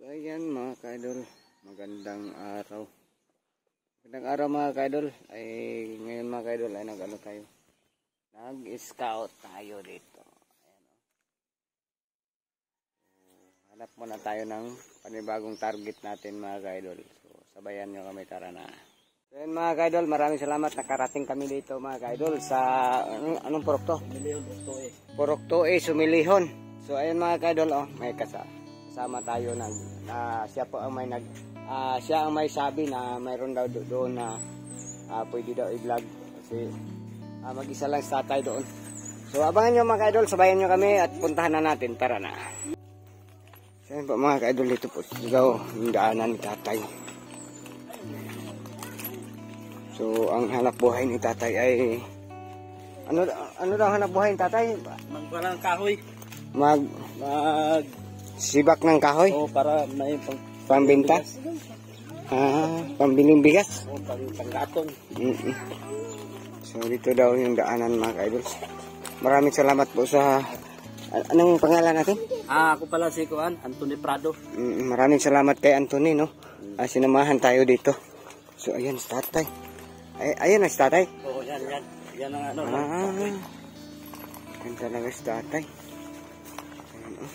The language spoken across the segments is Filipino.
Ayan mga ka-idol, magandang araw. Magandang araw mga ka-idol. Ay ngayon mga ka-idol ay nag-ano tayo. Nag-scout tayo dito. Ayan, oh. So, hanap muna tayo ng panibagong target natin mga ka-idol. So sabayan nyo kami, tara na. So ayan mga ka-idol, maraming salamat, nakarating kami dito mga ka-idol sa anong purok to? Purok Tuoy, Sumilihon. So ayan mga ka-idol, oh, may kasama tayo siya po ang siya ang may sabi na mayroon daw doon na pwede daw i-vlog kasi mag-isa lang sa tatay doon. So abangan nyo mga ka-idol, sabayan nyo kami at puntahan na natin, tara na. So ayan po mga ka-idol, dito po daw yung daanan ni tatay. So ang hanap buhay ni tatay ay ano daw hanap buhay ni tatay? Magbalang kahoy. Sibak ng kahoy? Oo, para may pambenta? Pambiling bigas? Oo, panggatong. So dito daw yung daanan mga ka-idol. Maraming salamat po sa anong pangalan natin? Ako pala si Anthony Prado. Maraming salamat kay Anthony, no? Sinamahan tayo dito. So ayan si tatay. Ayan na si tatay? Oo, yan. Yan ang ano. Yan talaga si tatay. Ayan, oh.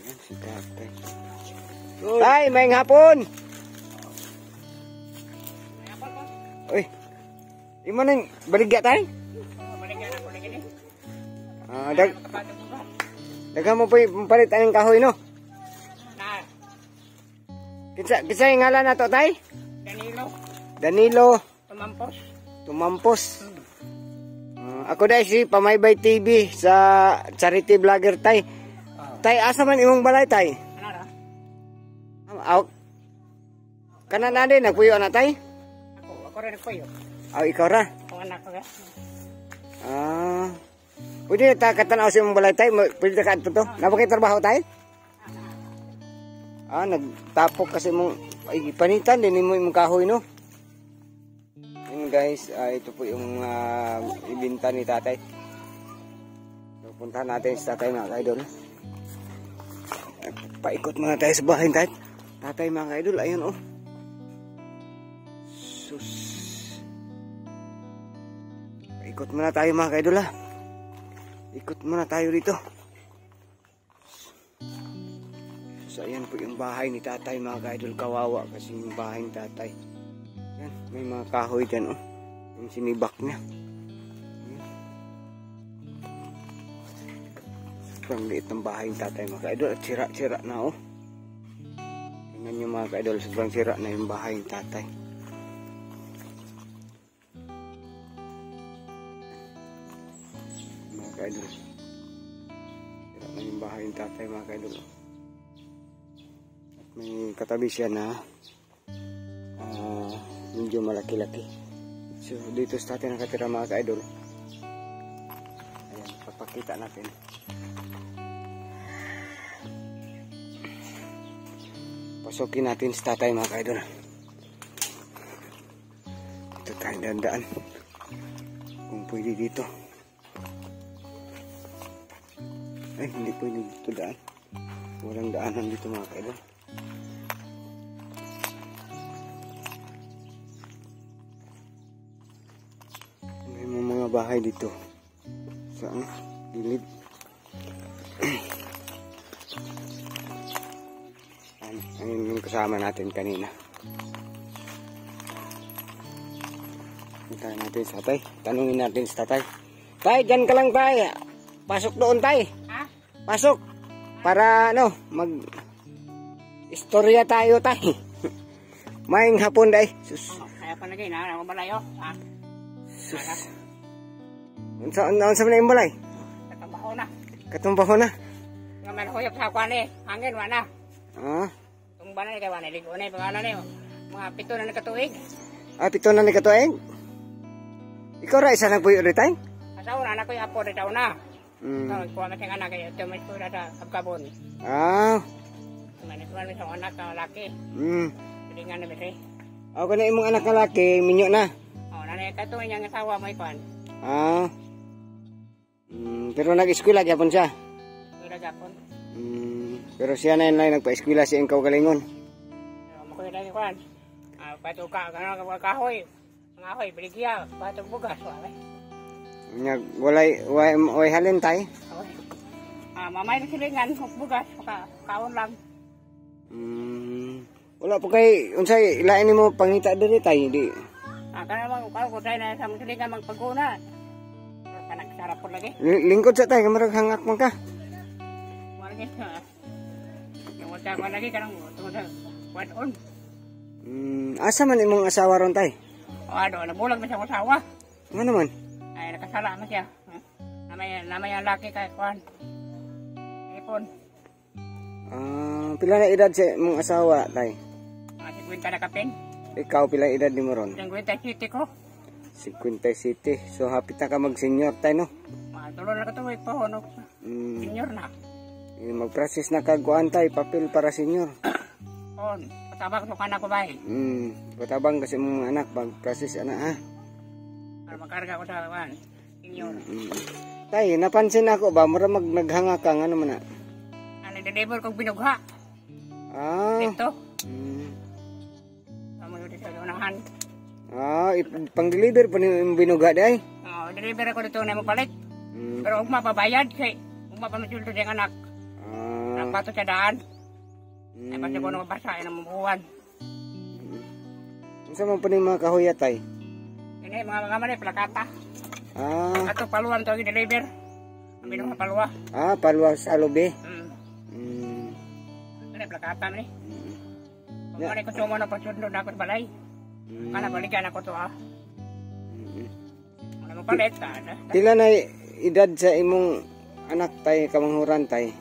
Ayan si tatay. Tay, may hapon! Uy, yung mo nang baligya tayo? Baligya na ko na gini. Daghan mo po yung palitan ng kahoy, no? Na. Kinsa yung ngalan na to, tay? Danilo. Tumampos. Ako dahil si Pamaybay TV sa charity vlogger, tay. Tay, asa man imong balay, tay? Kanan na din, nagpuyo na, tay? Ako rin nagpuyo. Ikaw ra? Ako anak ko, pwede na katanaw sa imong balay, tay? Pwede na kaadto to? Napakit-trabaho, tay? Nagtapok kasi mong panitan din mo yung kahoy, no? Yun guys, ito po yung ibinta ni tatay. So, puntahan natin si tatay mga ka-idol. Paikot muna tayo sa bahay ni tatay mga ka-idol. Ayun, oh. Sus. Paikot muna tayo mga ka-idol, ha. Ikot muna tayo dito. So ayan po yung bahay ni tatay mga ka-idol. Kawawa kasi yung bahay ni tatay. Yan, may mga kahoy dyan, oh. Yung sinibak niya. Sobrang liit ng bahay ni tatay mga ka-idol. At sira-sira na, oh. Tingnan nyo mga ka-idol, sobrang sira na yung bahay ni tatay. Mga ka-idol, sira na yung bahay ni tatay mga ka-idol. May katabi siya na medyo malaki-laki. So dito sa atin nakatira mga ka-idol. Ayan, papakita natin. Pasukin natin sa tatay mga ka-idol. Ito tayo dandaan kung pwede dito. Ay, hindi pwede dito daan. Walang daanan dito mga ka-idol. Bahay dito sa gilid. Ano yung kasama natin kanina. Puntahan natin sa tatay. Tanungin natin sa tatay. Tay, dyan ka lang, tay. Pasok doon, tay. Ha? Pasok. Para mag-istorya tayo, tay. Maing hapon, tay. Sus. Kaya pa lagi na ako malayo. Sus. Unsa man yung balay? Katumbaho na. Nga man huyop sa kwan hangin wala. Tung banay kay wala ligo na pangalan ni mga 7 na nakatuig. 7 na nakatuig? Ikaw ra isa nagpuyo ritay? Asawa na anak ko apo rin daw na. Kuha ka siyang anak kaya tumit ko na sa Abkabon. Tumanis man sa anak na laki. Hindi nga na bete. Ako na imong anak na laki, minyo na. Nanay katuig niyang asawa mo ikwan. Pero nag-eskwela gyapon siya. Eskwela gyapon. Pero siya na yun lang nagpa-eskwela siya ikaw galingon. Makoy na yung kwan. Patuka, kahoy. Mga ahoy, biligya, patong bugas. Walay halin tay. Mamay na silingan, bugas, kaon lang. Wala po kay unsay ilain nimo pangita diri tay di. Kana mang ko tay na sa silingan magpaguna. Kanak sarap po lagi. Lingkod sa tay kamarag hangak man ka. Margit na. Yung wala ko lagi kanang tungod what on. Asa man imong asawa ron tay? Nabulag na siya asawa. Nga naman? Ay, nakasala na siya. Namay ang laki kay Kwan. Ipon. Pila na edad sa imong asawa, tay? Mga 50 na kapin. Ikaw, pila edad ni mo ron? 57 ko. 57. So, hapit na ka mag-senior, tay, no? Tulo na katuwig pa, no? Senior na. Mag-process na kagkuhan, tay, papel para senior. Patabang sa kanak ko ba eh? Patabang kasi mong anak, mag-process anak, ha? Para magkarga ko sa kawan. Senior. Tay, napansin ako ba, mura naghanga ka, ano man na? Nag-deliver kong binugha. Dito. Kamu yun sa unahan. Pang-deliver pa ni binugha, day? Deliver ako dito na magpalit. Pero huwag mapabayad kasi huwag mapamasulto ng anak. Nagpato sa daan. Ay pati ko nang mabasa ay namubuhan. Saan mo pa ni mga kahuya, tay? Ini mga mali, plakata. Ato paluan ito ang deliver. Ang binuha paluwa. Paluwa sa alobe. Ini plakata ni. Kung mali ko sumo na pagsundo na ako sa balay. Kana balikan ako to Ano mo palit ka? Pila na edad sa imong anak, tay, kamanghuran, tay?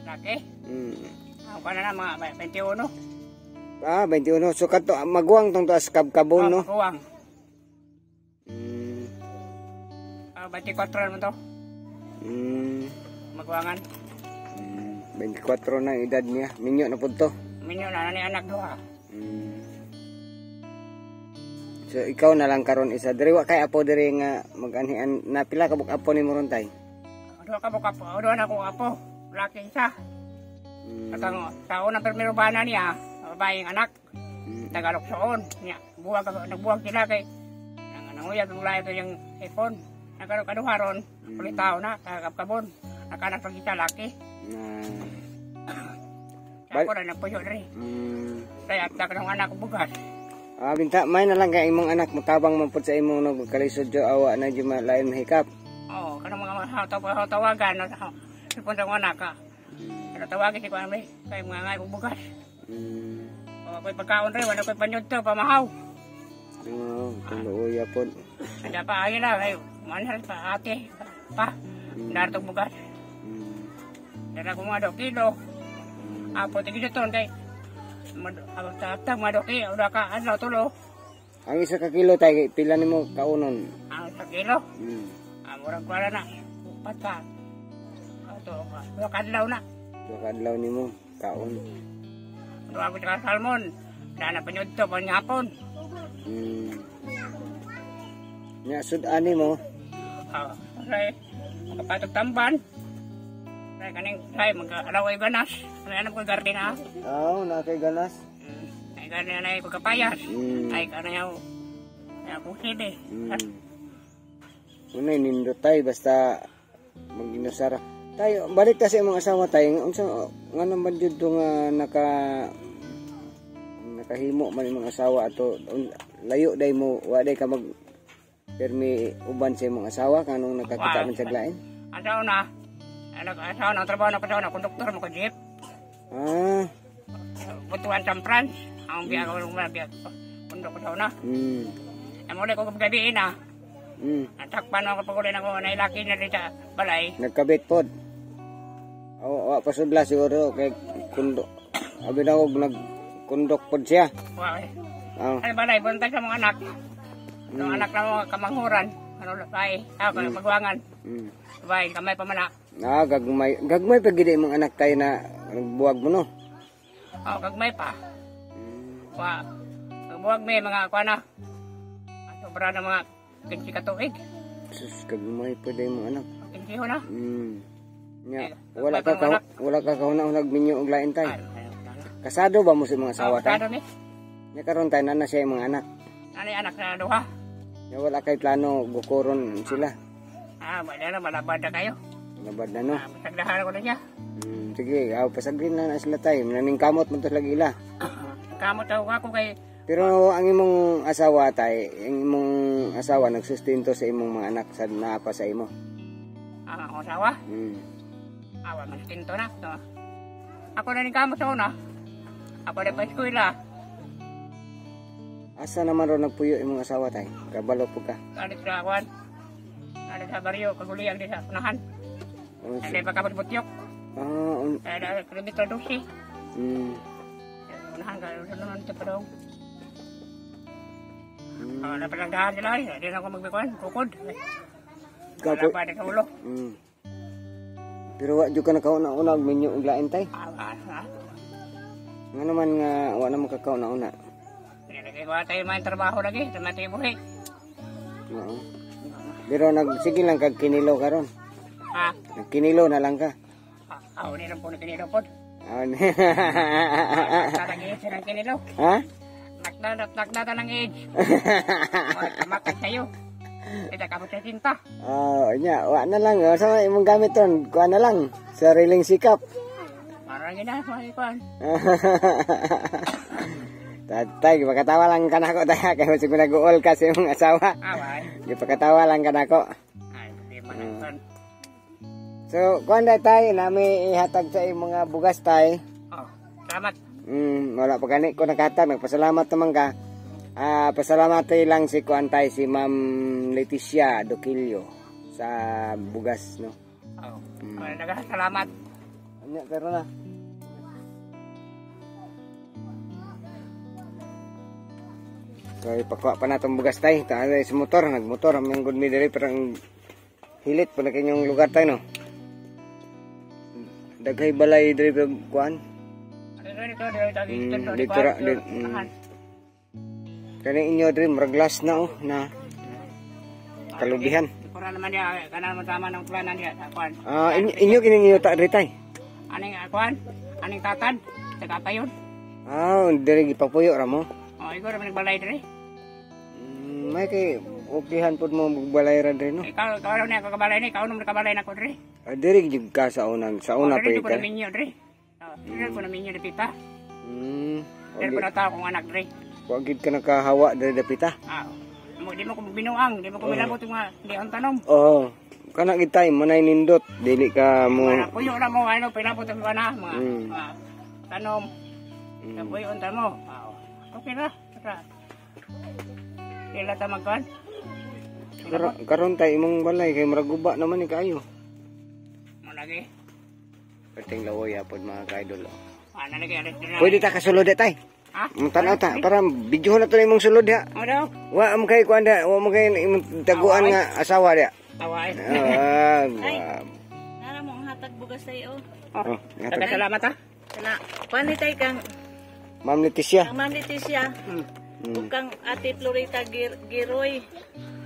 Laki? Ako na mga 21. 21. So kato magwang tong taas kabkabon, no? Magwang. 24 naman to. Magwangan. 24 na edad niya. Minyo na po to. Minyo na ni anak doha. So ikaw na lang karon isa. Diri wa kay apo diri nga mag-anhian na pila ka buk apo ni mo ron, tay? Doha ka buk apo. Doha na ko apo. Laki isa. Katang taon na primero bana niya. Babaeng anak. Tagalog soon. Nagbuwag sila kay nanguyag ang layo ito yung iPhone. Nagkaduha ron. Kulit tao na. Kagapkabon. Nakanak pag isa laki. Ako na nagpuyo na rin. Kaya at ng anak ko bugas. Binta, may na lang kay imong anak mutabang man pud sa imong nagkalisod jo awa na jud lain mahikap. Kanang mga tawagan no. Sipon sa anak ka. Pero tawagin si Kuya May. Kaya mga ngay ko bugas. Ako'y pagkaon rin. Wala ko'y panyod to. Pamahaw. Tuluya po. Kaya pa ayun na. Manhal pa ate. Pa. Dartong bugas. Dara ko mga 2 kilo. Apo tigil ito. Kaya taptang mga 2 kilo. Udah ka. Ano tulo. Ang isa ka kilo tayo. Pila ni mo kaunon? Ang 1 kilo. Murang kwala na. Upat ka. Ito. 2 kadlaw na. 2 kadlaw ni mo. Kaon. Doon ako sa salmon. Daan na panyod to. Panyapon. Nya sud-ani mo? Kasi makapatog tamban. Kasi kaning say mag-alaway ganas. May alam ko garden ha. Na kay ganas. Ay garden na ay pagkapayas. Ay kanyaw. Ay akong sili. Unay nindot tay basta mag-inusara. Tayo, balik ta sa imong asawa tayo. Unsa nga naman jud nga nakahimo man imong asawa ato layo day mo wa day ka mag permi uban sa imong asawa kanong nakakita man sa glain. Asawa na. Asawa na trabaho na ko na konduktor mo ko jeep. Butuan sa France. Ang biya ko biya konduktor na. Amo ko gabiin na. Natakpan ako pag ulit ako nailaki na rin sa balay. Nagkabit pod. Wa pasudla siguro kay kundo. Abi na ko nagkundok pod siya. Ano balay buntag sa mga anak. Ang anak na mga kamanghuran. Ano bay, magwangan. Bay kamay pa man na. Gagmay pa gid imong anak tayo na nagbuwag mo no. Gagmay pa. Nagbuwag may mga kuana. Sobra na mga 15 katuig. Sus, kagmay pa day imong anak. 15 ho na. Nya, wala ka kahuna-hunag minyo og lain tay. Kasado ba mo sa mga asawa tay? Kasado ni. Nya karon tay na siya yung mga anak. Ano yung anak na duha? Nya wala kay plano gukuron sila. Wala na, malabad na kayo. Nabad na no. Masagdahan ko na niya. Sige, pasagrin na sila tay. Naning kamot man to lagi ila. Kamot ako kay... Pero ang imong asawa tay, ang imong asawa nagsustento sa imong mga anak sa naapa sa imo. Ang akong asawa? Awa, mas tinto na. So, ako na rin kamot sa una. Ako na pa eskwela. Asa naman ro nagpuyo imong asawa tay? Kabalo po ka. Alit sa awan. Alit sa baryo, kaguliang di sa unahan. Hindi pa kapag butyok. Kaya na kilometro 12. Unahan ka, unahan ito pa daw. Napalanggahan sila rin. Hindi na ako magbikuan, kukod. Wala pa rin sa ulo. Pero wak ka nakauna-una, minyo ang lain tay. Nga naman nga, wak naman kakauna-una. Wala tayo may trabaho lagi, sa mga buhay. Oo. Pero sige lang kag kinilo ka ron. Nagkinilo na lang ka. Hindi lang po na kinilo po. Nagtatagin siya ng kinilo. Ha? Nagdata ng age. Kamakit sa'yo. Kita kapot sa tinta. Wak na lang. Sama imong gamit ron. Kuha na lang. Sariling sikap. Parang gina, makikuan. Tatay, pagkatawa lang ka na ako tayo. Kaya masig nag-uol ka sa imong asawa. Pagkatawa lang ka na ako. Hindi man nagpan. So, kuhan na tayo, nami ihatag sa imong mga bugas tayo. Salamat. Wala pa gani ko nakatag, nagpasalamat naman ka. Pasalamat tayo lang si kuhan tayo, si Ma'am Leticia Doquillo sa bugas, no? Salamat. Pero na. So, ipakuha pa na itong bugas tayo. Tayo sa motor, nagmotor. Ang good me diri, parang hilit pa na kanyang lugar tayo, no? Daghay balay diri kuan. Dito ra kani inyo diri maraglas na na kalubihan. Pura naman dia kana man tama ng planan dia kuan. Inyo kining iyo ta diri tay. Aning kuan, aning tatad, taga payon. Diri gipapuyo ra mo. Ikaw ra man balay diri. May kay upihan pud mo balay ra diri no. Ikaw ra na kabalay ni, ikaw nung kabalay na ko diri. Diri jud ka sa una pa ika. Diri ko na minyo diri. Diri ko na minyo dapita. Diri ko na tao kong anak diri. Wa gid ka nakahawa diri dapita. Di mo ko binuang, di mo ko milabot nga di ang tanom. Kana gid tay manay nindot dili ka mo. Puyo ra mo ano pinabot ang bana mga tanom. Puyo ang tamo. Okay na. Kailan ta magkan? Karon tay imong balay kay maraguba naman ni kayo. Lagi. Perting lawoy apod mga ka-idol. Lagi. Pwede ta kasulod tay. Tanaw ta para video na to imong sulod ha. Wa am kay kuanda, wa mo kay imong taguan nga asawa dia. Taway. Nara mo ang hatag bugas tayo. Salamat ha. Pani tay kang Ma'am Leticia. Ma'am Leticia. Ug kang Ate Florita Giroy.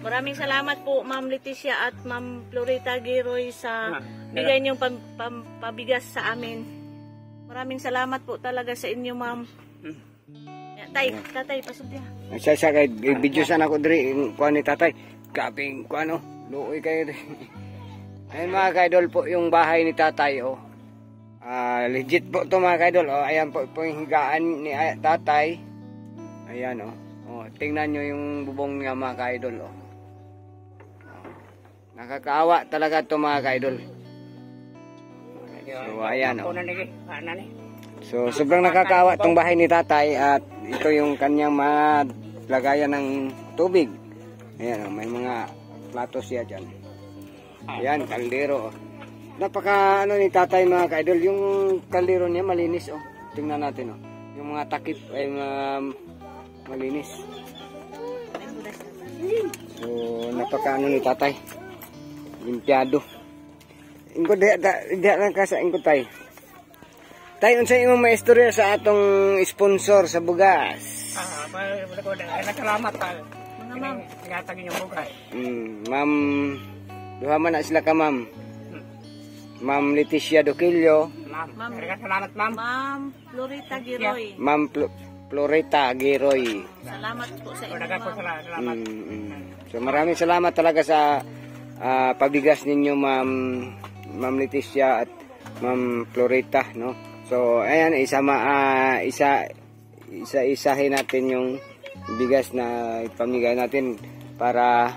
Maraming salamat po Ma'am Leticia at Ma'am Florita Giroy sa bigay niyong pabigas sa amin. Maraming salamat po talaga sa inyo, Ma'am. Tatay, pasudya. Siya kay video sana ako diri kuan ni tatay. Kaping kuan luoy kayo. Ayun mga ka-idol po yung bahay ni tatay legit po to mga ka-idol. Ayan po yung higaan ni tatay. Ayan tingnan nyo yung bubong niya mga ka-idol nakakaawa talaga to mga ka-idol. So ayan So sobrang nakakaawa tong bahay ni tatay at ito yung kanyang lagayan ng tubig. Ayan may mga plato siya dyan. Ayan kaldero. Napaka ni tatay mga ka-idol, yung kaldero niya malinis Tingnan natin yung mga takip ay malinis. So napaka ni tatay. Limpiado. Ingko diha lang ka sa ingko tay. Tay unsay imong maistorya sa atong sponsor sa bugas? Salamat pa. Mga ma'am, ihatag inyong bugas. Ma'am, duha man na sila ka ma'am. Ma'am Leticia Doquillo, Ma'am, salamat ma'am. Ma'am Florita Giroy. Ma'am Florita Giroy. Salamat po sa inyo, Daga po ma'am. salamat. So maraming salamat talaga sa pabigas ninyo, Ma'am Leticia at Ma'am Florita, no? So ayan, isa-isahin natin yung bigas na ipamigay natin para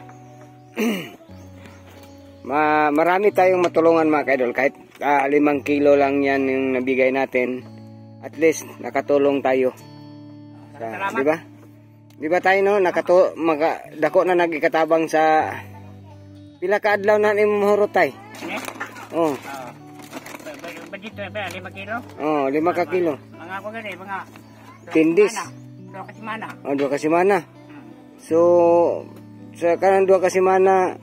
marami tayong matulungan mga kaidol. Kahit 5 kilo lang yan yung nabigay natin, at least nakatulong tayo. Salamat. Di ba? Di ba tayo, no? Dako na nagikatabang sa pila ka adlaw na imong hurotay. Oh. Budget 5 kilo. Oh, 5 ka kilo. Mga ako gani, mga Tindis. 2 ka semana. Oh, 2 ka semana. So, sa kanang 2 ka semana,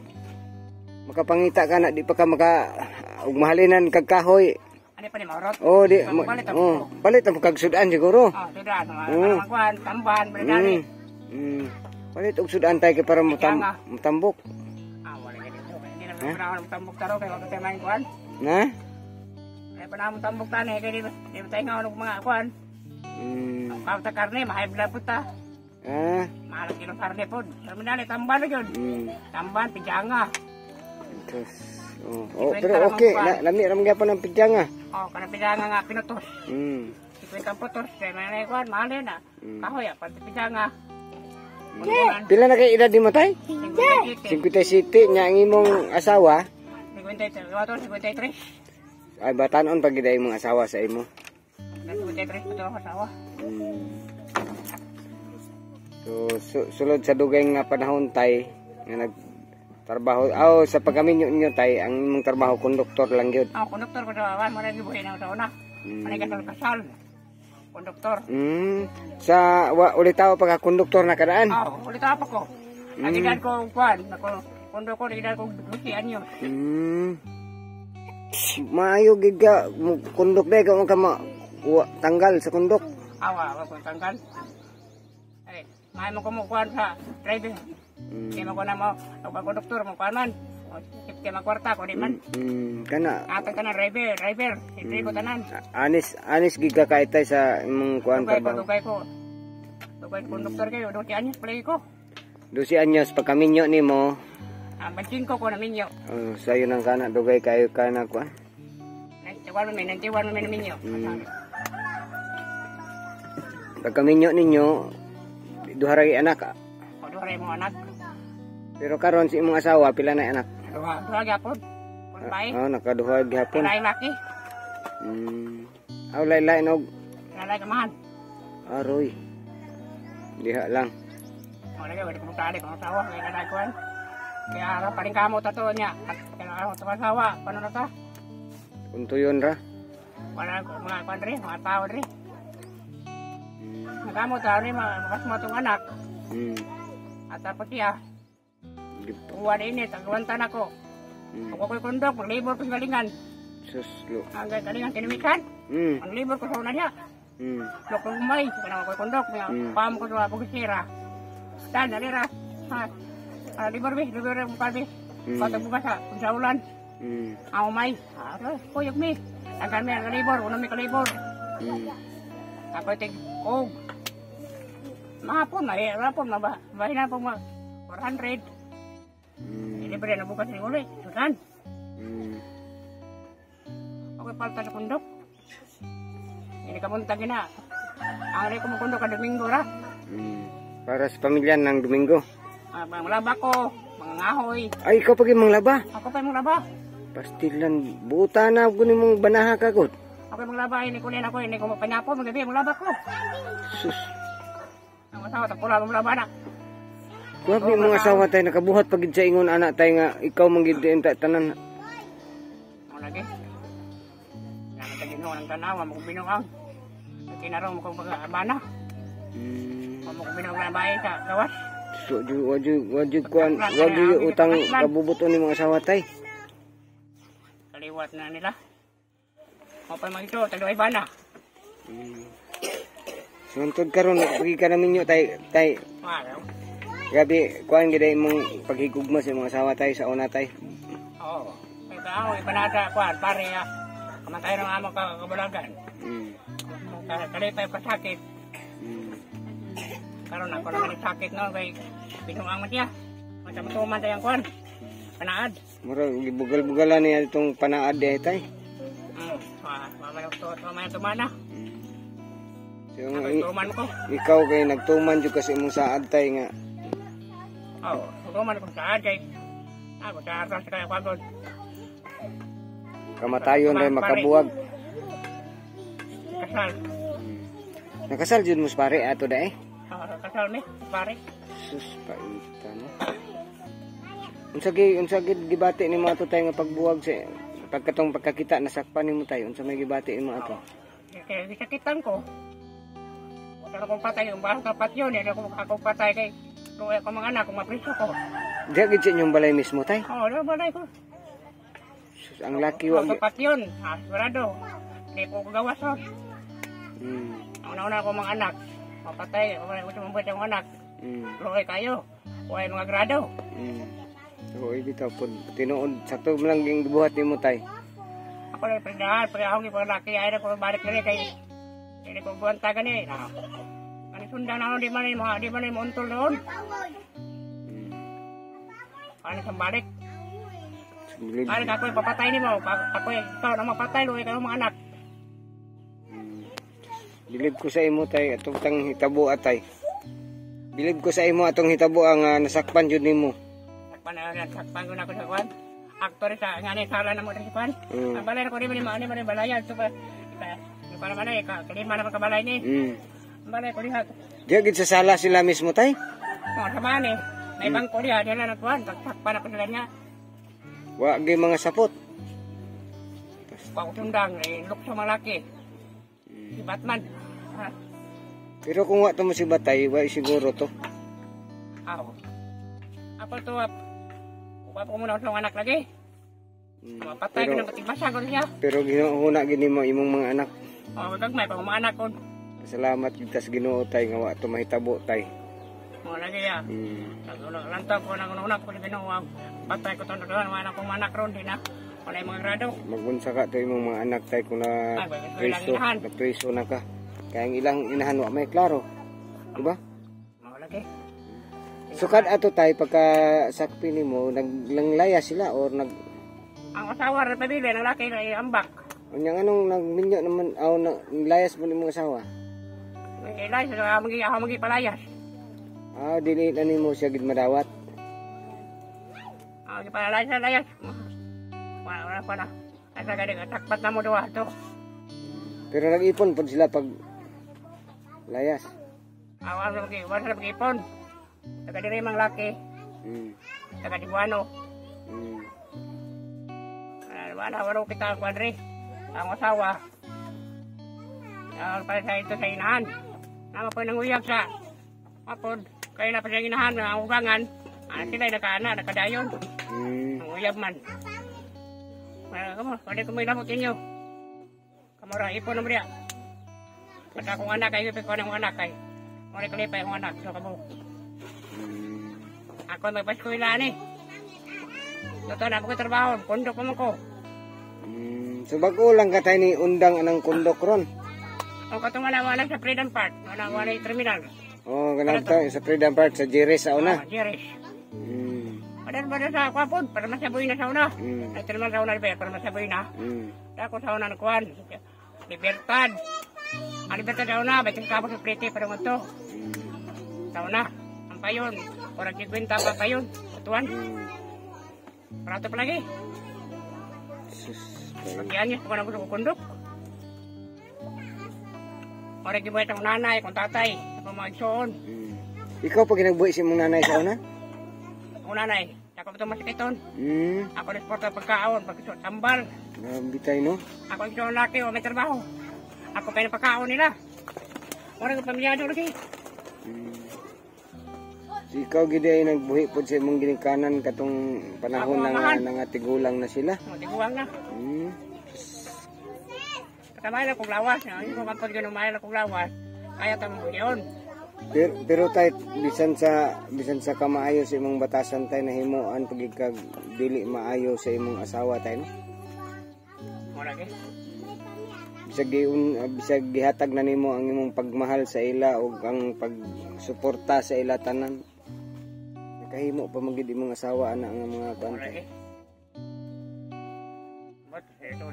makapangita ka na, di pa ka ugmahalinan kag kahoy. Ano pa ni maurot? Oh, di Palit ang kag sudan siguro. sudan, mga kuan, tamban, bredani. Palit og sudan tay kay para mutambok. Wala gani. Hindi na pa tambok taro kay wag tayo main kuan. Na? Ay pa na tambok tani kay di tayo nga mga kuan. Kauta karne, mahal na po ta. Mahal kilo karne po. Terminal, tamban na yun. Tamban, pijanga. Pero okay. Lami ram gyapon ang pidyanga. Kana pijanga nga pinutos. Ikuy kang putos. Kaya may kuhan, mahal na. Kahoy, pati pijanga. Pila na kay edad mo tay? 57 nya ang imong asawa. 53. Ay batanon pag giday imong asawa sa imo. 53 ito ako asawa. So sulod sa dugay nga panahon tay nga nagtrabaho sa pagaminyo ninyo tay, ang imong trabaho konduktor lang gyud. Konduktor ko sa awan, marami buhay na sa una. Manay kasal. Konduktor. Sa ulitaw pagka konduktor na kadaan. Ulit apa ko. Nagidan ko kuan, konduktor nagidan ko dusian yun. Maayo giga konduk day ka tanggal sa konduk. Awa ko tanggal. Ay, may mo kumukuan sa driver. Kaya mo ko na mo, konduktor mo kuan man. Kaya magkwarta ko di man. Kana. Atang ka na driver. Hindi ko tanan. Anis giga kaitay sa imong kuan trabaho. Dugay ko konduktor kayo, 12 anyos play ko. 12 anyos pagkaminyo nimo. Bansing ko na minyo. Sayo nang kana dugay kayo ka na kuan. 91 na minyo. Pagkaminyo ninyo, duha ra anak. Duha ra mo anak. Pero karon si imong asawa pila na anak? Duha gyapon. Babae. Nakaduha gyapon. Laki. Laylay nog. Lalaki man. Aroy. Diha lang. Wala ka mo tali ko asawa kay kadakuan. Kaya ara paring kamo tato niya. Kaya ara to asawa, pano na ta? Untuyon ra. Wala ko mga kuan ri, mga tao ri. Kamo tao ri makas mo tong anak. At tapos siya. Uwan ini tagwantan ako. Ako ko'y kondok, maglibor ko sa galingan. Suslo. Ang galingan kinimikan. Maglibor ko sa una niya. Lok ko umay, kanang ko'y kondok, pam ko sa bugisira. Dan nalira. Libor mo kalbi. Patabuka sa ulan. Ang umay. Kuyog mi. Ang kami ang kalibor, unang may kalibor. Ako itig kog. Mahapon, mabahin na po 400. Libre na bukas ni ulit. Sudan. Okay, palta sa kundok. Hindi ka muntag na. Ang alay ko mo kundok ka Domingo ra. Para sa pamilya ng Domingo. Mga laba ko, mga ngahoy. Ay, ikaw pag imong laba? Ako pa yung laba. Pastilan, buta na ako ni mong banaha kagod. Ako yung laba, hindi ko ako, hindi ko mapanyapo, magabi yung laba ko. Sus. Ang asawa, tapula mong laba na. Kuwag ni mga asawa tayo, nakabuhat pagid sa ingon anak tayo nga, ikaw manggidin tanan. Ano lagi? Naman tayo ng tanawa, makubinuang. Kinaraw mo kong pag-abana. Makubinuang na bahay sa gawas. So, wajud utang kabubuto ni mga asawa tayo. Kaliwat na nila. Mapay mga ito, taluay bana. Suntod karon pagi ka namin nyo tay. Gabi, kuhaan gida mong paghigugma sa mga asawa tayo sa una tayo. Oo. Ay Ikaw, ipanada kuan pare ya. Kamatay ng amo kabulagan. Kalipay pa sakit. Karon ako naman sakit no kay pinuang man siya. Macam-tuman tayang kuan. Panaad. Mura gibugal-bugalan niya itong panaad day tay. Mamaya tumana. So, Tuman ko. ikaw kay nagtuman jud kasi imong saad tay nga. Oh, tuman ko sa kay. Ako sa atas kaya pagod. Kamatayon ray makabuwag. Kasal. Nakasal jud mo sa pare ato da eh. Kasal mi, pare. Sus paita no. Unsa gid gibati nimo ato tay nga pagbuwag sa pagkatong pagkakita nasakpan nimo tay unsa may gibati nimo ato? Kaya sakitan ko. Pero kung patay yung bahang kapat yun, ako patay kay kung ako mga anak, kung mapriso ko. Diya gid sa inyong balay mismo tay. Oo, balay ko. Sus ang laki wa. Kapat yun, sigurado. Hindi ko kagawas yun. Una-una ko mga anak, mapatay, wala ko sumabot yung anak. Luhay kayo, huwag mga grado. So, bitaw po, tinuod, sakto lang yung gibuhat nimo tay. Ako na pindahan, pag ako yung laki, ay na ko balik na rin kay hindi ko buwanta gani. Ano sundan ako, di man yung untol doon. Ano sa balik? Ano ako yung papatay ni mo, ako ikaw na mapatay, luhay kayo mga anak. Bilib ko sa imo tay atong tang hitabo atay. Bilib ko sa imo atong hitabo ang nasakpan jud nimo. Sakpan ko na ko sa kwan. Aktor sa ngani sala na mo sa kwan. Balay ko rin man balaya to pa. Para man ay kalima na kabalay ni. Balay ko diha. Diya gid sa sala sila mismo tay. Sa man may bangko diha dala na kwan, sakpan ako sila niya. Wa gyud mga sapot. Pag tundang look sa malaki. Si Batman. Pero kung wa to mo si Batay, wa siguro to. Ako. Ako to, kuha ko muna sa anak lagi. Mapatay ko na patigbasa ko niya. Pero ginuuna gini mo imong mga anak. Gagmay pa mga anak ko. Salamat kita sa Ginoo tay nga wa to mahitabo tay. Mo lagi ya. Lantaw ko nang una ko Ginoo. Patay ko to na anak ko anak ron din na. Wala mga grado. Magunsa ka to imong mga anak tay kung na preso na ka. Kaya ang ilang inahan wa may klaro. Diba? Mo lagi. Sukad ato tay pagka sakpi nimo naglanglayas sila or nag ang asawa rin pabili ng laki na ambak. Unyang anong nagminyo naman aw layas mo nimong asawa? Layas ako magi palayas. Dili na nimo siya gid madawat. Di palayas. Wala pa na. Kaya gani takpat na mo duwa to. Pero nag-ipon po sila pag layas. Wala mag-ipon. Taga diri mang laki. Taga Dibuano. Wala kita kwadre. Ang asawa. Para sa ito sa inahan. Nama po nang uyab sa mapod. Kaya na pa siya inahan ng ugangan. Sila nakadayon. Ang uyab man. Pwede ko may lamot inyo. Kamara, ipon naman niya. Pagka akong anak ay ipin ko ng anak ay. Muna kalipay akong anak. So kamo. Ako magpaskuilaan eh. Ito na ako trabaho. Kundok naman ko. So bago lang ka tayo ni undang anang kundok ron? O katong wala sa Freedom Park. Wala yung terminal. Ganap tayo sa Freedom Park sa Jerez sa una? Jerez. Padahal sa kwapon, para masaboy na sa una. Ay terminal sa una, para masaboy na. Ako sa una nakuhan. Libertad. Ang libertad sa una, ba't yung kapos sa plete para mo ito. Sa una, ang payon. Para kikwenta pa payon. Tuan. Para ito palagi. Pagyan niya, kung ano gusto ko kundok. Para gibuhat ang nanay, kung tatay, ako mga igsoon. Ikaw pag ginagbuhay si mong nanay sa una? Ang nanay, ako ito masikiton. Ako nagsporta pagkaon, pagkisuot tambal. Bitay no? Ako igsoon laki, o may trabaho. Ako kayo pagkaon nila. Wala ko pamilyado lagi. So, ikaw gid ay nagbuhi pod sa imong ginikanan katong panahon nga tigulang na sila. Tigulang na. Katamay na kong lawas. Hindi ko kapag ganun mahal na kong lawas. Kaya tamang yun. Pero tay bisan sa kamaayo sa imong batasan tay nahimuan pagig kag dili maayo sa imong asawa tay no. Mo lagi. Bisag gihatag na nimo ang imong pagmahal sa ila ug ang pagsuporta sa ila tanan. Nakahimo pa magid imong asawa ana nga mga Mo lagi. But ito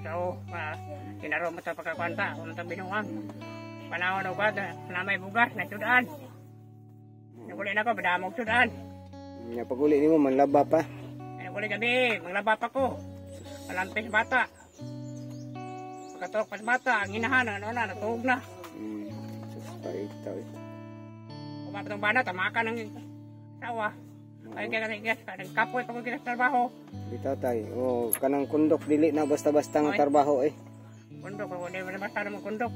sa kinaro mo sa pagkakwanta, kung ta binuang. Panahon og bata na may bugas na tudaan. Naguli na ko badamog tudaan. Nya paguli nimo manlaba pa. Naguli gabi, maglaba pa ko. Malampis bata. Pagkatok pas bata, ang inahan na natuog na. Sus paitaw. Kumapit ang bana, tamakan ng sawa. Ay kaya kasi kapoy pag kita trabaho. Bitaw tay. Oh, kanang kundok dili na basta-basta nga trabaho eh. Kundok, kung di ba basta naman kundok.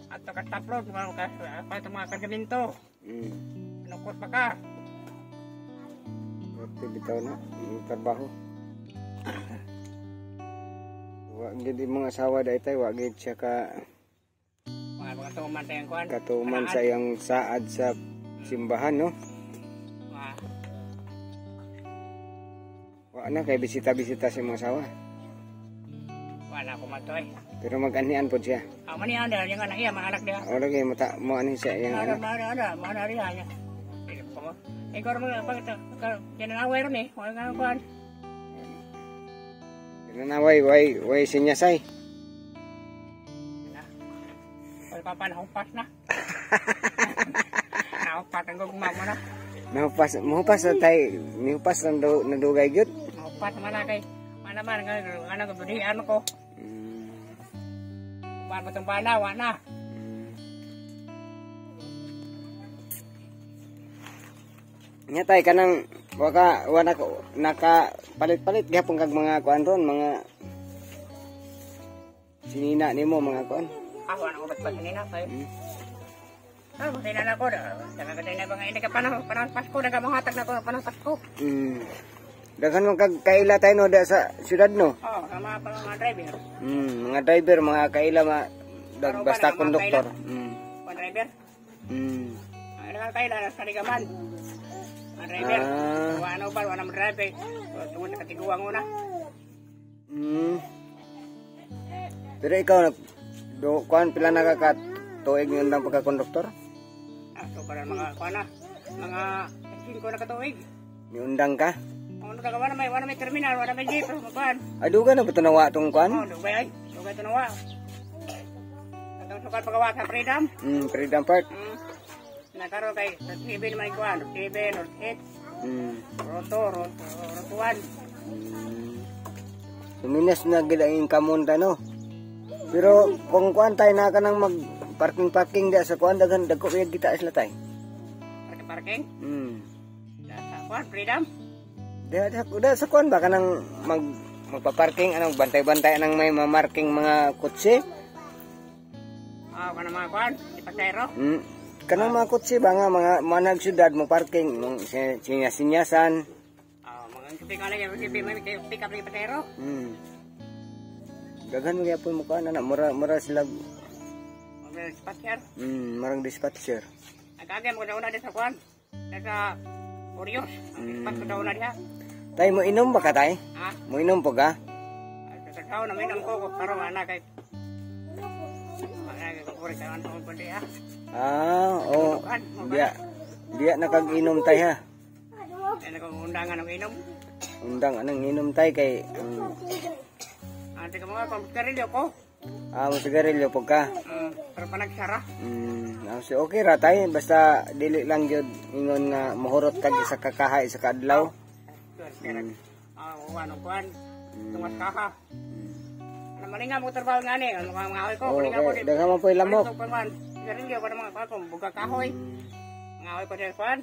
At ka taplog, pa ito mga kagaminto. Nukot pa ka. Ito bitaw na, yung trabaho. Wag gid imong asawa day tay, wag gid siya Mga tuman tayong kuhan. katuman sa iyang saad sa simbahan no. Wa na kay bisita-bisita si imong asawa. Wala ko matoy. Pero mag-anian po siya. Manihan dia, yung anak iya, mga anak dia. O lagi mo ani siya yang Ada, anak. mana dia nya. Ikaw mga pagkita, kinanaway ron eh, wala nga kuhan. Nanaway way sinyasay. Wala pa nahupas na. Nahupas ang gugmang mo na. Mahupas na tay, nihupas na dugay gyud. Nahupas man na kay, manaman nga gudihan ko. Kumaan mo itong banawa na. Nya tay kanang wala ko nakapalit-palit gyapon kag mga kuan ron, mga sinina nimo mga kuan. Ako na ubat pa kanina kay. Masay na ako. Nagkakatay na mga hindi ka panahon Pasko. Nagkamahatag na ako ng panahon Pasko. Daghan mo kag kaila tayo no da sa syudad no? Oo, sama pa mga driver. Mga driver, mga kaila basta konduktor. Mga driver? Ano nga kaila, nasa ligaman. Mga driver. Ano ba, wala mga driver. Tungkol na katiguang una. Pero ikaw, kuhan pila nakakatuig yun lang pagkakonduktor? So, para mga kuhan na. Mga 5 na katuig. Niundang ka? Ano ka wala may terminal, wala may jeep, kuhan. Duga na ba tunawa itong kuhan? Oo, dugay ay. Dugay tunawa. Ang sukat pagawa sa Freedom. Freedom Park? Nagkaroon kay TV naman kuhan. TV, North 8. Roto 1. Suminas na gilaing kamunta no? Pero kung kuhan tayo na ka nang mag-parking di sa kuhan, dagko kaya kita isla tayo? Parking? Sa kuhan, Freedom? Da sa kuhan ba ka nang magpa-parking, bantay-bantay nang may mamarking mga kutsi? Oo, kanang mga kuhan, di pasero. Kanang mga kutsi ba nga, mga manag syudad mo parking, sinyasinyasan. Oo, mga pick up ng pasero. Daghan mo gyapon mo kuhan, mura sila. Mga dispatcher. Marang dispatcher. Nagkagay mo na una din sa kuhan. Nasa Orios. Ang dispatcher na una diha. Tay, mo inom ba ka tay? Ha? Mo inom po ka? Sa tao na minam ko, parang anak kay... Kuri kayo ang tungkol di ha. Oo. Diya nakag-inom tay ha. Kaya nag-undangan ng inom. Undang anang inom tay kay... Ate ka mga pampigarilyo ko. Mo sigarilyo po ka. Pero pa nagsara. So okay ra tay, basta dili lang gyud ingon nga mahurot kag isa ka kahay sa kadlaw. Anong kuhan. Tungas kaha. Malinga mo trabaho nga ni. Ano mga ngahoy ko. Malinga ko. Daghan mo po ilamok. Sigarilyo ko ng mga kuhan. Buga kahoy. Ngahoy ko din kuhan.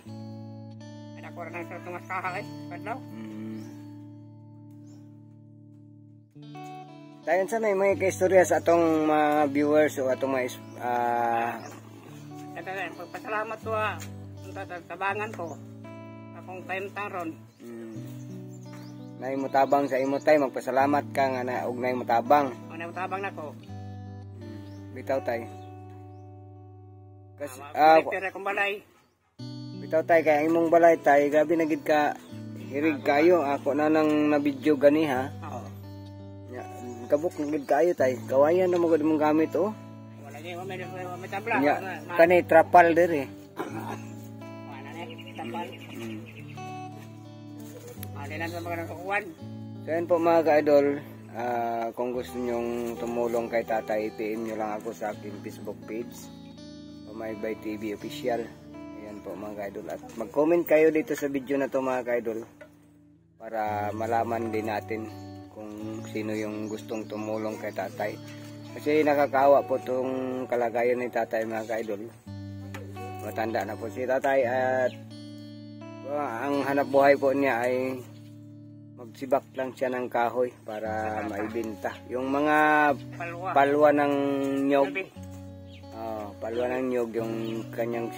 Ako rin ang tungas kaha eh. Kadlaw. Dayon sa may kaistorya sa atong mga viewers o atong mga pagpasalamat ko tabangan ko akong time taron. Nay mo tabang sa imo tay, magpasalamat ka nga na og nay mo tabang. Nay mo tabang nako. Bitaw tay. Kasi, Pero kung balay. bitaw tay, kaya imong balay tay, gabi na gid ka, hirig kayo, ako na nang nabidyo gani ha. Oo. Ya, kabuk na gid kayo tay, kawayan na magod mong gamit oh. Wala niya, may tabla. Ya, kani trapal diri. Wala na, tabal. Wala na sa mga nakakuhan. So yun po mga ka-idol, kung gusto nyong tumulong kay tatay, PM nyo lang ako sa aking Facebook page, Umaybay TV Official. Ayan po mga ka-idol. At mag-comment kayo dito sa video na to mga ka-idol, para malaman din natin kung sino yung gustong tumulong kay tatay. Kasi nakakawa po itong kalagayan ni tatay mga ka-idol. Matanda na po si tatay at ang hanap buhay po niya ay magsibak lang siya ng kahoy para maibenta. Yung mga palwa ng nyog. Palwa ng nyog yung kanyang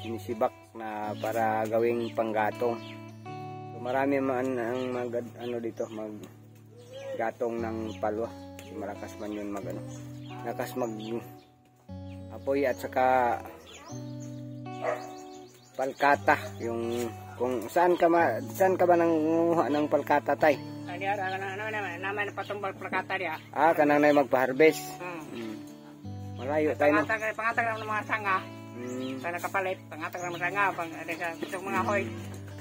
sinisibak na para gawing panggatong. So marami man ang dito maggatong ng palwa. Malakas man yun lakas mag apoy at saka palkata yung kung saan ka ba nanguha ng palkata tay? Naman patumbal plakata diya. Kanang na magpa-harvest. Malayo tayo no. Pangatag ng mga sanga. Sana kapalit, pangatag ng mga sanga, itong mga hoy.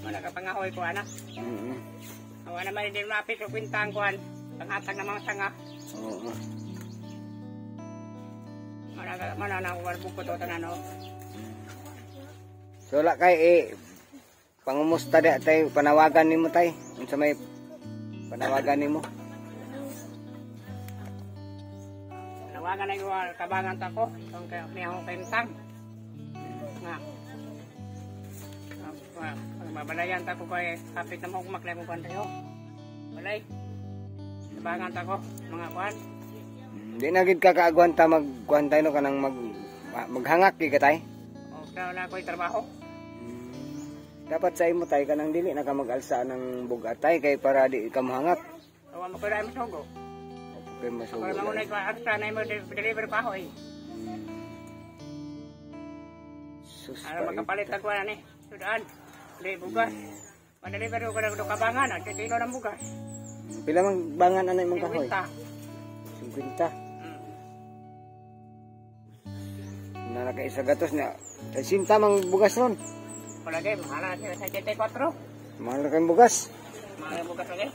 Wala ka pangahoy ko ana. Wala naman din mapit o kwintang kuan. Pangatag ng mga sanga. Oo. Mana na wala buko to tanano. So la kay pangumusta da tay panawagan nimo tay unsa may panawagan nimo? Panawagan na yung kabangan ta ko tong may akong kentang nga mabalayan ta ko kay kapit na mo maklay mo kan tayo balay kabangan ta ko mga kuan Di na gid ka kaagwanta magkuantay no kanang maghangak gi ka tay. O na ko'y trabaho. Dapat sa imo tay kanang dili na ka mag-alsa ng bugatay kay para di ka mahangak. O mo ko ra mo sugo. Okay, masugo. Para mangunay ko arsa na mo deliver pa hoy. Sus. Ara makapalit ko na ni. Sudan. Di bugas. Pa-deliver ko na kabangan at kilo ng bugas. Pila mang bangan anay mong kahoy? 50. Na nakaisa gatos na sinta mang bugas ron. Palagay mahal sa 74. Mahal kay bugas. Mahal bugas lagi.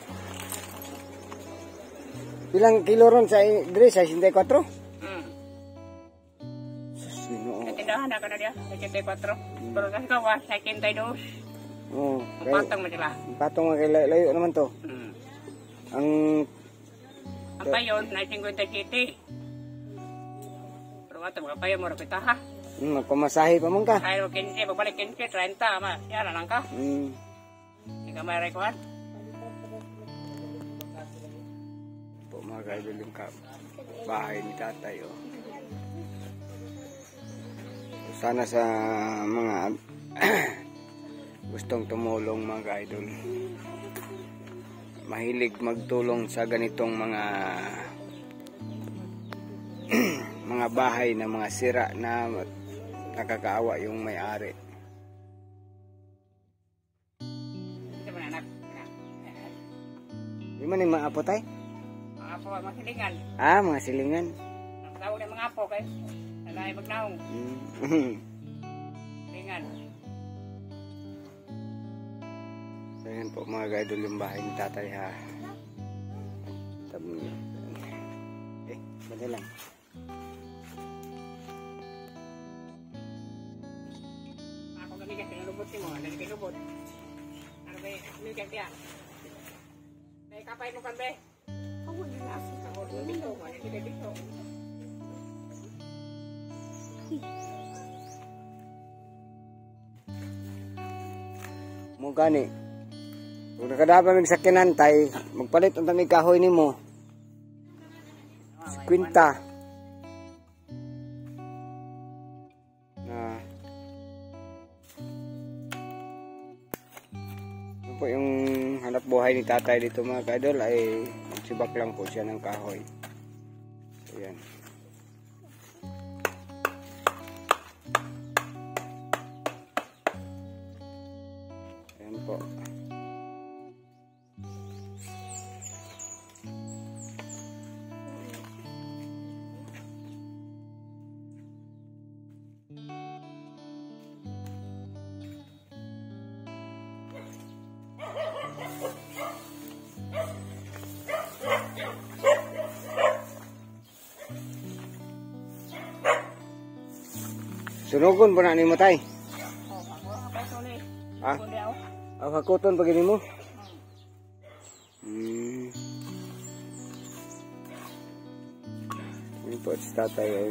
Pilang kilo ron sa dire sa 64? Sus, Ginoo. Tindahan na kana dia 74. Pero kasi ka wa 72. Oo. Patong mo sila. Patong kay layo naman to. Ang payon na 57. Pero ato mga payon mo ra kita ha. magpamasahe pa man ka. Ayaw 15, babalik 15, 30 ama. Yan lang ka. Ikaw may record. Po mga kaidol yung bahay ni tatay oh. Sana sa mga gustong tumulong mga kaidol, mahilig magtulong sa ganitong mga mga bahay na mga sira na nakakaawa yung may-ari. Di man yung mga apo tay? Mga apo, mga silingan. Mga silingan. Tawag na mga apo kay nalay magnaong. Silingan. So yan po mga kaidol yung bahay ni tatay ha. Tabi lang. Ako kami kasi nalubot si mo, nalibot. Ano ba yung kaya? May kapay mo kan be? Ako hindi na asin sa ordo dito, hindi dito. Mo gani. Kung nakadapa mig sakyanan tay, magpalit unta mig kahoy nimo. 50. Po yung hanap buhay ni tatay dito mga kaidol ay magsibak lang po siya ng kahoy. So yan. Sunugon po na ni mo tay. Oh, ako tuloy. Ha? Kundi ako. Ang hakuton pag mo. Yun po si tatay ay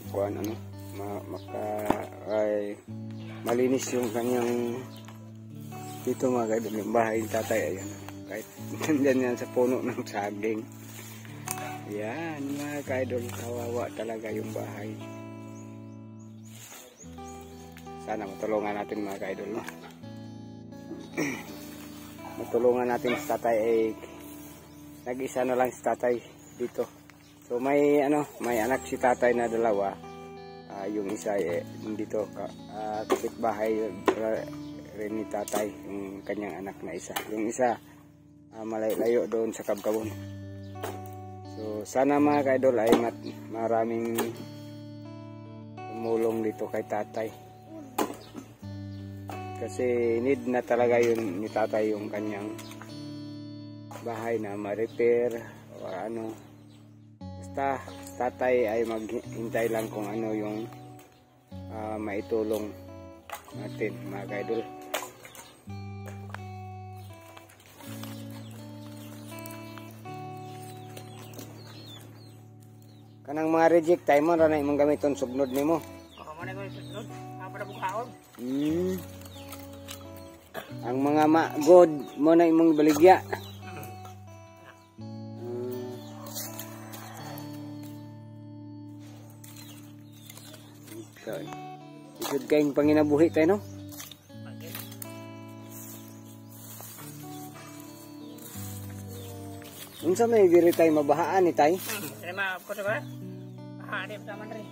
kuan ano, ay malinis yung kanyang dito mga kaidol, yung bahay ng tatay. Ayan, kahit nandyan yan sa puno ng saging. Yan mga kaidol, kawawa talaga yung bahay. Sana matulungan natin mga kaidol, no? Matulungan natin si tatay ay nag-isa na lang si tatay dito. So may anak si tatay na dalawa. Yung isa dito kapitbahay rin ni tatay, yung kanyang anak na isa. Yung isa malayo doon sa Kabkabon. So sana mga kaidol ay maraming tumulong dito kay tatay. Kasi need na talaga yun ni tatay yung kanyang bahay na ma-repair o ano. Basta tatay ay maghintay lang kung ano yung maitulong natin mga kaidol. Kanang mga reject tayo mo, na imong gamiton sugnod nimo. Ako mo na ko susunod. Para bukaon. Ang mga god mo na imong baligya. Okay. Isod kayong panginabuhi tayo, no? Okay. Unsa may diri tayo mabahaan ni tay? Terima ko sa ba? Di pa man rin.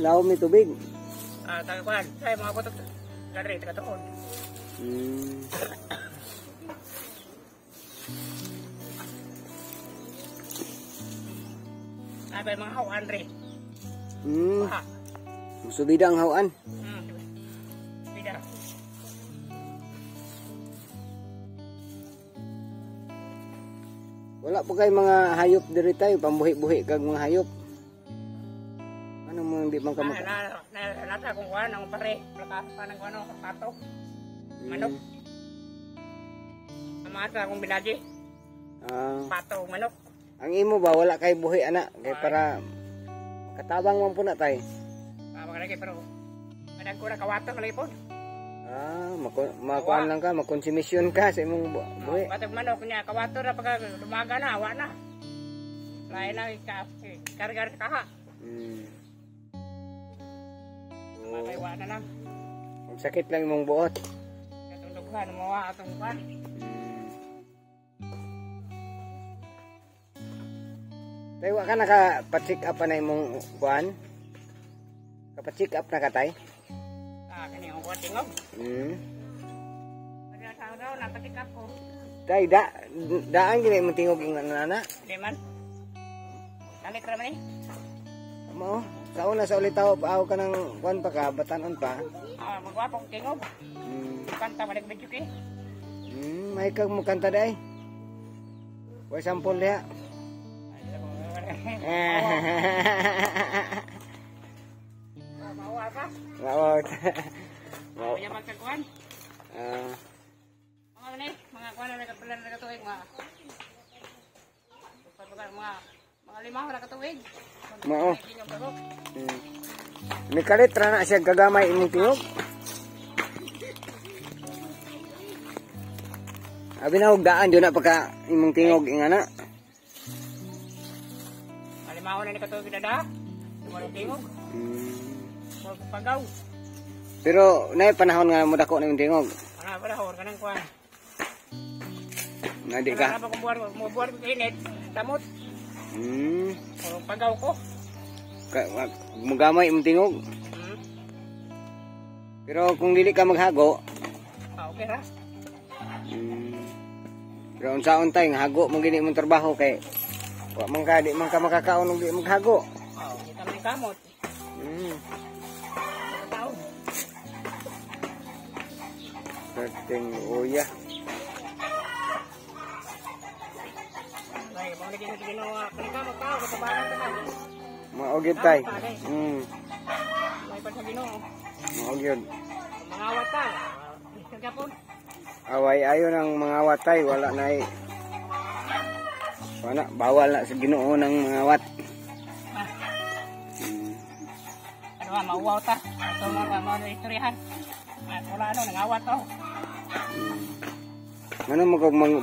Laom ni tubig. Tagakuan. Saya mga putok. Dari, tagatuon. Ay, mga hawan rin. Baha. Subida ang hawan. Bida. Wala po kay mga hayop diri tayo, pambuhi-buhi kag mga hayop. Ano mo hindi man ka Nata kung kuhan, ang pare. Panang kuhan, pato. Manok. Amasa akong binaji. Pato, manok. Ang imo ba, wala kay buhi anak. Kay para katabang man po na tayo. Magalagi, pero madag ko na kawato, malagi po. Makuan lang ka, makonsumisyon ka sa imong buhi. Patag manok niya, kawato na pagka lumaga na, awa na. Lain na, kargar sa kaha. Makaiwa na lang. Ang sakit lang imong buot. Katong dughan, mawa atong kuhan. Tayo ka naka-check up na imong kuhan? Kapa-check up na ka tay? Kani ang kuhan tingog. Pwede sa daw, napatikap ko. Tay, daan gina imong tingog yung nana? Di man. Nalit raman eh. Mo, sa una sa ulitaw, paaw ka ng kuhan pa ka, batanon pa. Magwapo kong tingog. Kanta balik medyo eh. May kag mo kanta day. Way sampol diha. Mawa ka? Mawa. Mawa niya magkakuhan? Mga kuhan na nagkapilan na katuwig. Mga limaw na katuwig. Mao. May kalitra na siya gagamay imong tingog. Abi na og daan jud na pagka imong tingog ingana. Alimaw na ni katuwig dada. Tumalong tingog. Pagaw. Pero nay panahon nga mo dako na imong tingog. Ana pala hor kanang kuan. Nadi ka. Ano ko buwan ko init, tamot. Pagaw ko. Mugamay imong tingog. Pero kung dili ka maghago, Okay ra. pero unsaon tay nga hago mo gini imong trabaho kay wa man ka di man ka makakaon og di maghago. Kita man kamot. Taon. Perting uya. Ay, mo lagi na ginawa. Kani kamot tao sa bahay ta. Maogid tay. May pa sa Ginoo. Mao gyud. Mga wata. Sige po. Away ayo ng mga watay, wala na wala, bawal na sa Ginoo ng mga wat. Ano ba, mauwaw ta. Ito mga istoryahan. Wala ano, nangawat to. Ano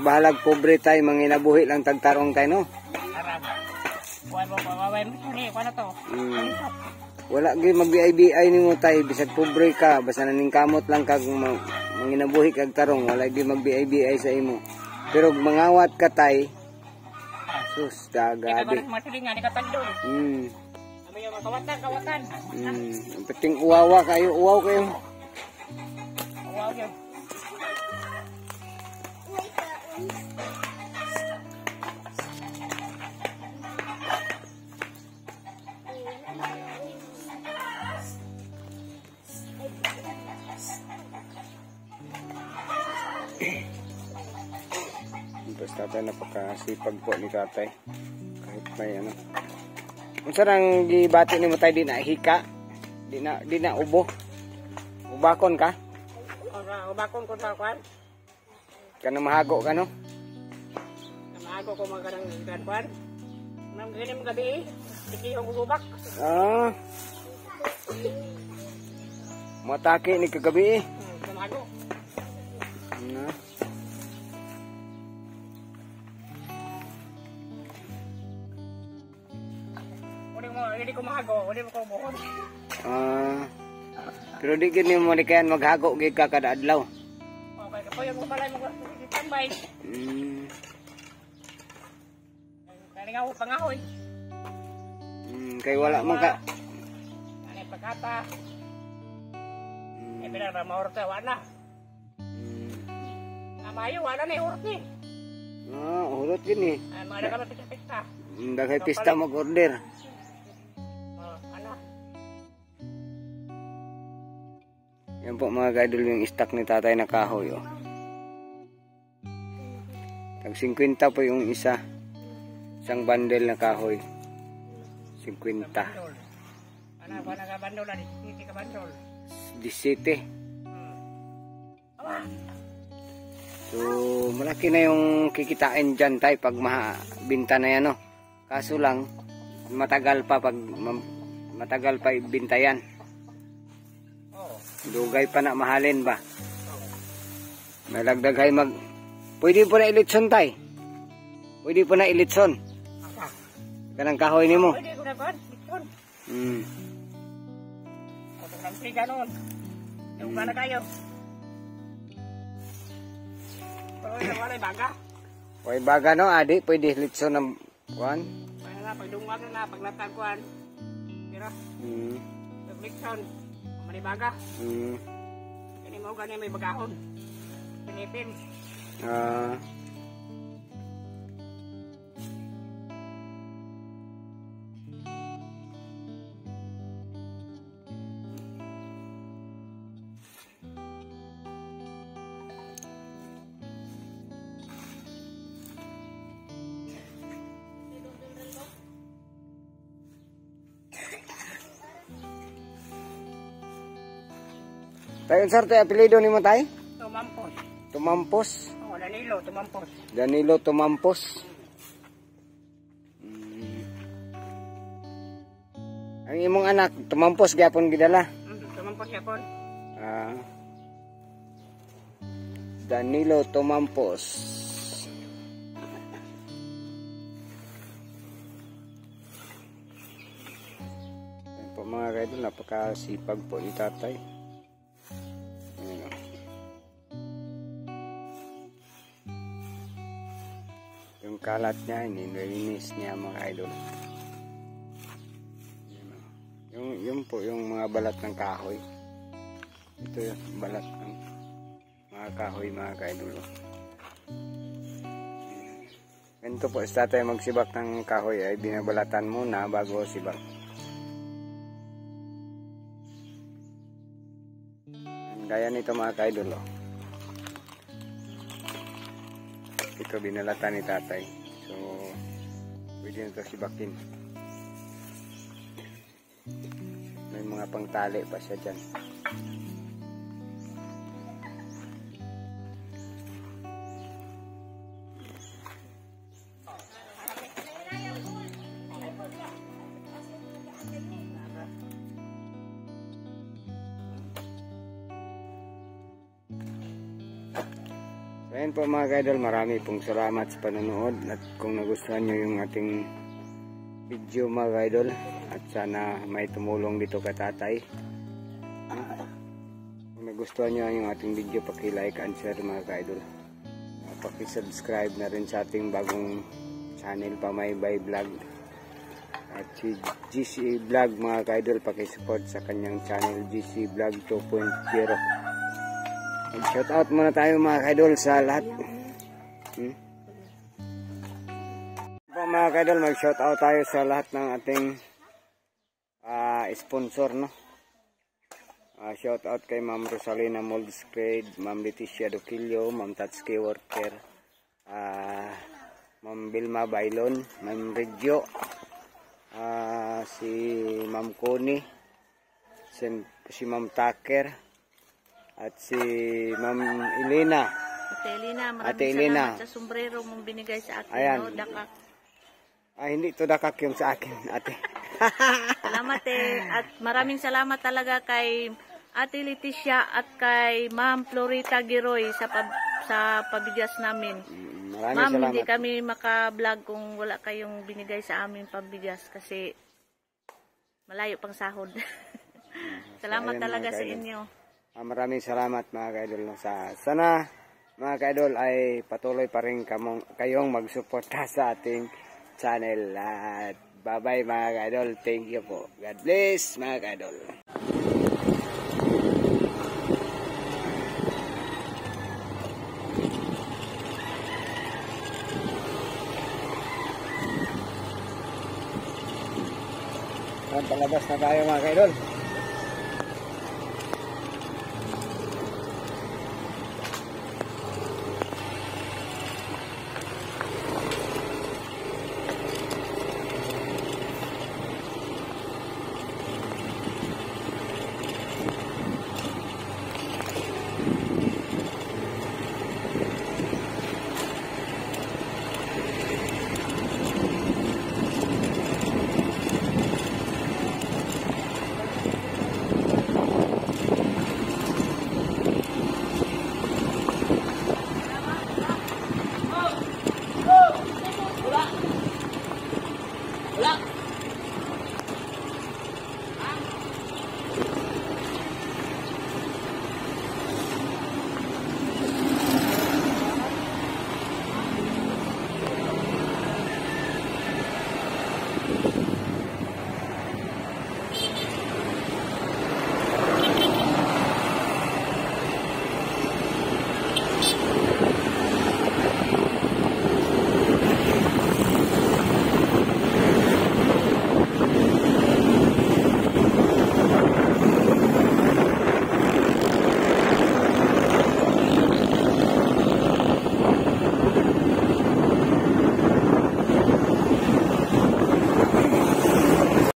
bahalag pobre tay, manginabuhi lang tagtarong tay no? Arab. Wala mo suni, wala to. Wala gyud magbiay-biay nimo tay, bisag pobre ka, basta naningkamot lang kag manginabuhi kag tarong, wala gyud magbiay-biay sa imo. Pero mangawat ka tay, sus dagabi. Ikaw masilingan, ikatagdol. Kami yung kawatan. Peting uwawa kayo, uwaw kayo. Uwaw yun. Tapos tatay, napakasipag po ni tatay. Kahit may ano. Kung sarang gibati ni mo tayo, di na hika. Di na ubo. Ubakon ka? Ubakon ko sa kwan. Kana mahago ka no? Namahago ko magandang ikan kwan. Nang ganim gabi, ikiyong ubak. Matake ni kagabi. Namahago. Na. Hindi ko mahago, hindi ko buhon. Pero di gid nimo ni kayan maghago gid ka kada adlaw. Okay, kapoy mo balay mo tambay. Kani nga pangahoy. Kay wala man ka. Ani pagkata. Bilang na maurta wala. Amayo wala ni urot ni. Urot gini. Ay mga ka pista. Daghay pista mag-order. Yan po mga ka-idol yung stock ni tatay na kahoy. Oh. Tag 50 po yung isa. Isang bundle na kahoy. 50. Ano ba nagabandol na? Hindi ka bandol. 17. So, malaki na yung kikitain dyan tayo pag binta na yan. Oh. Kaso lang, matagal pa ibinta yan. Dugay pa na mahalin ba? Nalagdaghay pwede po na ilitson tay. Pwede po na ilitson. Kanang kahoy ni mo. Pwede ko na ba? Litson. Kapag nampli ganon. Yung na kayo. Pero yung walay baga. Way baga no, adi. Pwede litson ng kuhan. Kaya na, pagdungwag na, paglatagkuhan. Pero, litson. Malibaga. Kani mo gani may bagahon. Pinipin. Tayo sir, tayo apelido ni mo tay? Tumampos. Tumampos? Oo, Danilo, Tumampos. Danilo Tumampos. Ang imong anak, Tumampos gyapon gidala? Tumampos gyapon. Danilo Tumampos. Ayan po mga kaidol, napakasipag po ni tatay. Yung kalat niya, nilinis niya mga idol. Yung po yung mga balat ng kahoy. Ito yung balat ng mga kahoy mga kaidol. Ganito po, sa tayo magsibak ng kahoy ay binabalatan muna bago sibak. Gaya nito mga kaidol. Ito binalatan ni tatay. So, pwede na ito sibakin. May mga pangtali pa siya dyan. So ayan po mga ka-idol, marami pong salamat sa panonood, at kung nagustuhan nyo yung ating video mga ka-idol, at sana may tumulong dito ka tatay. Kung nagustuhan nyo yung ating video, paki-like and share mga ka-idol. Paki-subscribe na rin sa ating bagong channel, Pamaybay Vlog. At si GC Vlog mga ka-idol, paki-support sa kanyang channel GC Vlog 2.0. Shout out muna tayo mga ka-idol sa lahat. Mga ka-idol, mag-shout out tayo sa lahat ng ating sponsor, no? Shout out kay Ma'am Rosalina Moldscrade, Ma'am Leticia Duquillo, Ma'am Tatsuki Worker, Ma'am Vilma Bailon, Ma'am Regio, si Ma'am Connie, si Ma'am Tucker, at si Ma'am Elena. Ate Elena, salamat sa sombrero mong binigay sa akin. Ayan. No, dakak. Hindi to dakak yung sa akin, ate. Salamat at maraming salamat talaga kay Ate Leticia at kay Ma'am Florita Giroy sa pabigas namin. Maraming Ma'am, salamat. hindi kami maka-vlog kung wala kayong binigay sa amin pabigas kasi malayo pang sahod. Salamat talaga sa inyo. Maraming salamat mga ka-idol. Sana mga ka-idol ay patuloy pa rin kayong magsuporta sa ating channel. At bye-bye mga ka-idol. Thank you po. God bless mga ka-idol. Palabas na tayo mga ka-idol. Wala.